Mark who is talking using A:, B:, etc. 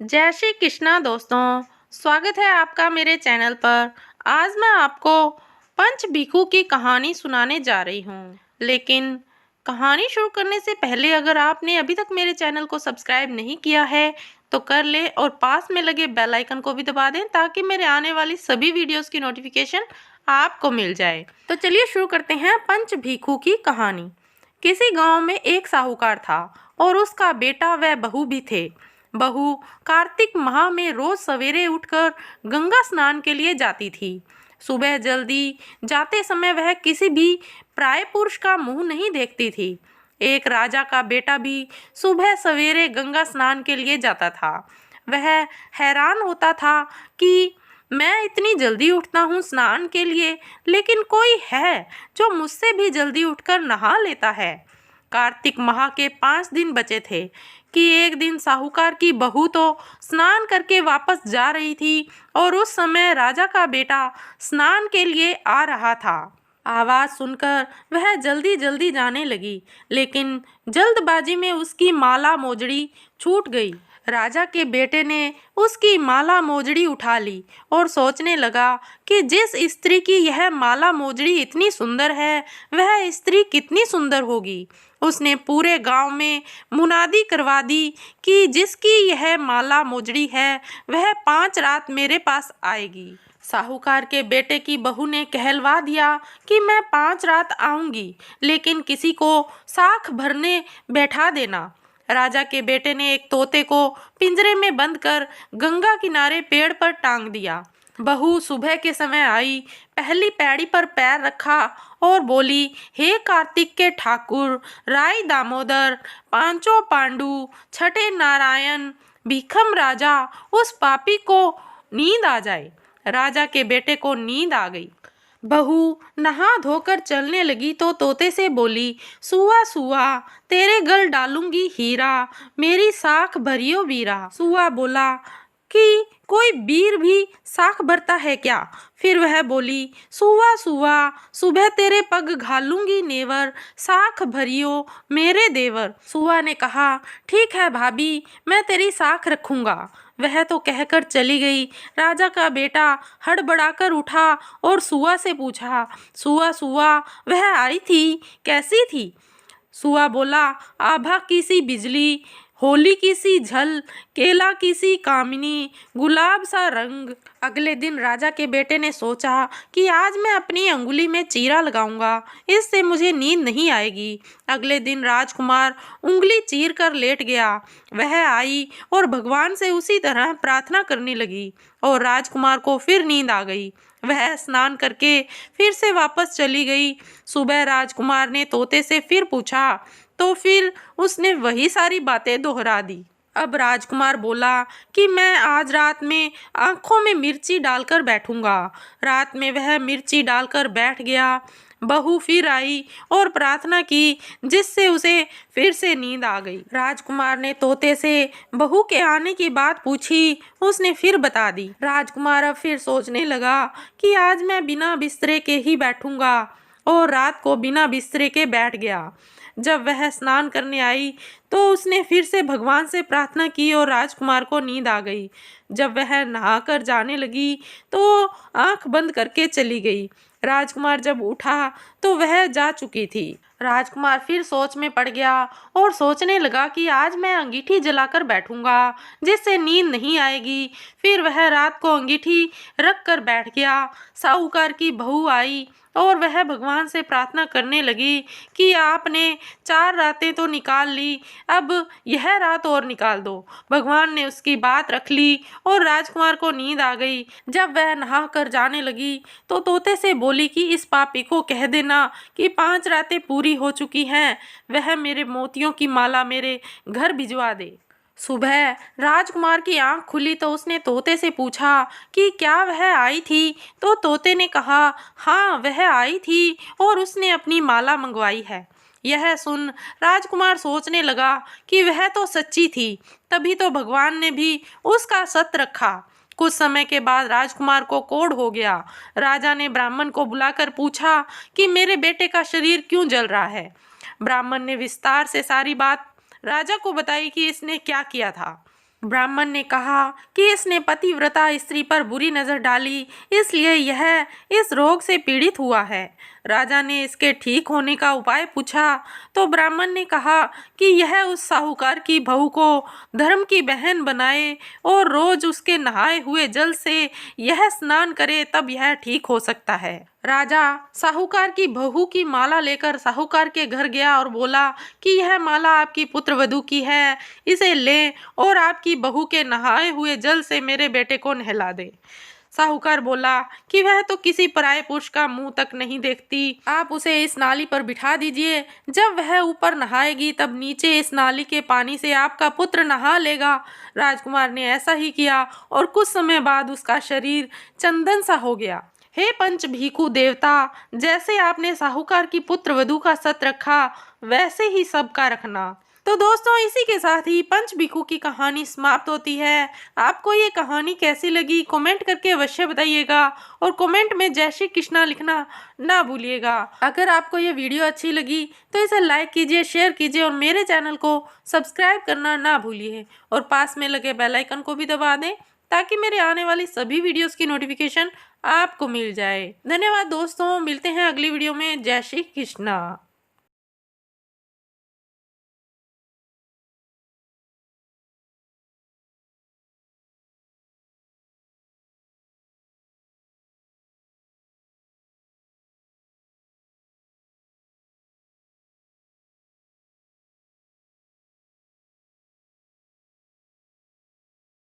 A: जय श्री कृष्णा दोस्तों, स्वागत है आपका मेरे चैनल पर। आज मैं आपको पंच भिखू की कहानी सुनाने जा रही हूँ। लेकिन कहानी शुरू करने से पहले अगर आपने अभी तक मेरे चैनल को सब्सक्राइब नहीं किया है तो कर ले और पास में लगे बेल आइकन को भी दबा दें ताकि मेरे आने वाली सभी वीडियोस की नोटिफिकेशन आपको मिल जाए। तो चलिए शुरू करते हैं पंच भिखू की कहानी। किसी गांव में एक साहूकार था और उसका बेटा व बहू भी थे। बहू कार्तिक माह में रोज सवेरे उठकर गंगा स्नान के लिए जाती थी। सुबह जल्दी जाते समय वह किसी भी प्राय पुरुष का मुंह नहीं देखती थी। एक राजा का बेटा भी सुबह सवेरे गंगा स्नान के लिए जाता था। वह हैरान होता था कि मैं इतनी जल्दी उठता हूँ स्नान के लिए, लेकिन कोई है जो मुझसे भी जल्दी उठकर नहा लेता है। कार्तिक माह के 5 दिन बचे थे कि एक दिन साहूकार की बहू तो स्नान करके वापस जा रही थी और उस समय राजा का बेटा स्नान के लिए आ रहा था। आवाज सुनकर वह जल्दी जल्दी जाने लगी, लेकिन जल्दबाजी में उसकी माला मोजड़ी छूट गई। राजा के बेटे ने उसकी माला मोजड़ी उठा ली और सोचने लगा कि जिस स्त्री की यह माला मोजड़ी इतनी सुंदर है वह स्त्री कितनी सुंदर होगी। उसने पूरे गांव में मुनादी करवा दी कि जिसकी यह माला मोजड़ी है वह 5 रात मेरे पास आएगी। साहूकार के बेटे की बहू ने कहलवा दिया कि मैं 5 रात आऊंगी, लेकिन किसी को साख भरने बैठा देना। राजा के बेटे ने एक तोते को पिंजरे में बंद कर गंगा किनारे पेड़ पर टांग दिया। बहू सुबह के समय आई, पहली पैड़ी पर पैर रखा और बोली, हे कार्तिक के ठाकुर, राय दामोदर, पांचों पांडु, छठे नारायण, भीखम राजा, उस पापी को नींद आ जाए। राजा के बेटे को नींद आ गई। बहू नहा धोकर चलने लगी तो तोते से बोली, सुआ सुआ तेरे गल डालूंगी हीरा, मेरी साख भरियो वीरा। सुआ बोला कि कोई वीर भी साख भरता है क्या? फिर वह बोली, सुआ सुआ सुबह तेरे पग घालूंगी नेवर, साख भरियो मेरे देवर। सुआ ने कहा, ठीक है भाभी, मैं तेरी साख रखूंगा। वह तो कहकर चली गई। राजा का बेटा हड़बड़ाकर उठा और सुआ से पूछा, सुआ सुआ वह आई थी, कैसी थी? सुआ बोला, आभा की सी बिजली, होली की सी झल, केला की सी कामिनी, गुलाब सा रंग। अगले दिन राजा के बेटे ने सोचा कि आज मैं अपनी अंगुली में चीरा लगाऊंगा, इससे मुझे नींद नहीं आएगी। अगले दिन राजकुमार उंगली चीर कर लेट गया। वह आई और भगवान से उसी तरह प्रार्थना करने लगी और राजकुमार को फिर नींद आ गई। वह स्नान करके फिर से वापस चली गई। सुबह राजकुमार ने तोते से फिर पूछा तो फिर उसने वही सारी बातें दोहरा दी। अब राजकुमार बोला कि मैं आज रात में आंखों में मिर्ची डालकर बैठूंगा। रात में वह मिर्ची डालकर बैठ गया। बहू फिर आई और प्रार्थना की, जिससे उसे फिर से नींद आ गई। राजकुमार ने तोते से बहू के आने की बात पूछी, उसने फिर बता दी। राजकुमार अब फिर सोचने लगा कि आज मैं बिना बिस्तरे के ही बैठूंगा और रात को बिना बिस्तरे के बैठ गया। जब वह स्नान करने आई तो उसने फिर से भगवान से प्रार्थना की और राजकुमार को नींद आ गई। जब वह नहाकर जाने लगी तो आंख बंद करके चली गई। राजकुमार जब उठा तो वह जा चुकी थी। राजकुमार फिर सोच में पड़ गया और सोचने लगा कि आज मैं अंगीठी जलाकर बैठूंगा, जिससे नींद नहीं आएगी। फिर वह रात को अंगीठी रख कर बैठ गया। साहूकार की बहू आई और वह भगवान से प्रार्थना करने लगी कि आपने 4 रातें तो निकाल ली, अब यह रात और निकाल दो। भगवान ने उसकी बात रख ली और राजकुमार को नींद आ गई। जब वह नहा कर जाने लगी तो तोते से बोली कि इस पापी को कह देना कि 5 रातें पूरी हो चुकी हैं, वह मेरे मोतियों की माला मेरे घर भिजवा दे। सुबह राजकुमार की आंख खुली तो उसने तोते से पूछा कि क्या वह आई थी? तो तोते ने कहा, हाँ वह आई थी और उसने अपनी माला मंगवाई है। यह सुन राजकुमार सोचने लगा कि वह तो सच्ची थी, तभी तो भगवान ने भी उसका सत रखा। कुछ समय के बाद राजकुमार को कोढ़ हो गया। राजा ने ब्राह्मण को बुलाकर पूछा कि मेरे बेटे का शरीर क्यों जल रहा है। ब्राह्मण ने विस्तार से सारी बात राजा को बताई कि इसने क्या किया था। ब्राह्मण ने कहा कि इसने पतिव्रता स्त्री पर बुरी नजर डाली, इसलिए यह इस रोग से पीड़ित हुआ है। राजा ने इसके ठीक होने का उपाय पूछा तो ब्राह्मण ने कहा कि यह उस साहूकार की बहू को धर्म की बहन बनाए और रोज उसके नहाए हुए जल से यह स्नान करे, तब यह ठीक हो सकता है। राजा साहूकार की बहू की माला लेकर साहूकार के घर गया और बोला कि यह माला आपकी पुत्रवधू की है, इसे ले और आपकी बहू के नहाए हुए जल से मेरे बेटे को नहला दे। साहूकार बोला कि वह तो किसी पराये पुरुष का मुंह तक नहीं देखती, आप उसे इस नाली पर बिठा दीजिए, जब वह ऊपर नहाएगी तब नीचे इस नाली के पानी से आपका पुत्र नहा लेगा। राजकुमार ने ऐसा ही किया और कुछ समय बाद उसका शरीर चंदन सा हो गया। हे पंच भीखू देवता, जैसे आपने साहूकार की पुत्रवधू का सत रखा, वैसे ही सबका रखना। तो दोस्तों, इसी के साथ ही पंच भिखू की कहानी समाप्त होती है। आपको ये कहानी कैसी लगी कमेंट करके अवश्य बताइएगा और कमेंट में जय श्री कृष्णा लिखना ना भूलिएगा। अगर आपको ये वीडियो अच्छी लगी तो इसे लाइक कीजिए, शेयर कीजिए और मेरे चैनल को सब्सक्राइब करना ना भूलिए और पास में लगे बेल आइकन को भी दबा दें ताकि मेरे आने वाली सभी वीडियोस की नोटिफिकेशन आपको मिल जाए। धन्यवाद दोस्तों, मिलते हैं अगली वीडियो में। जय श्री कृष्णा।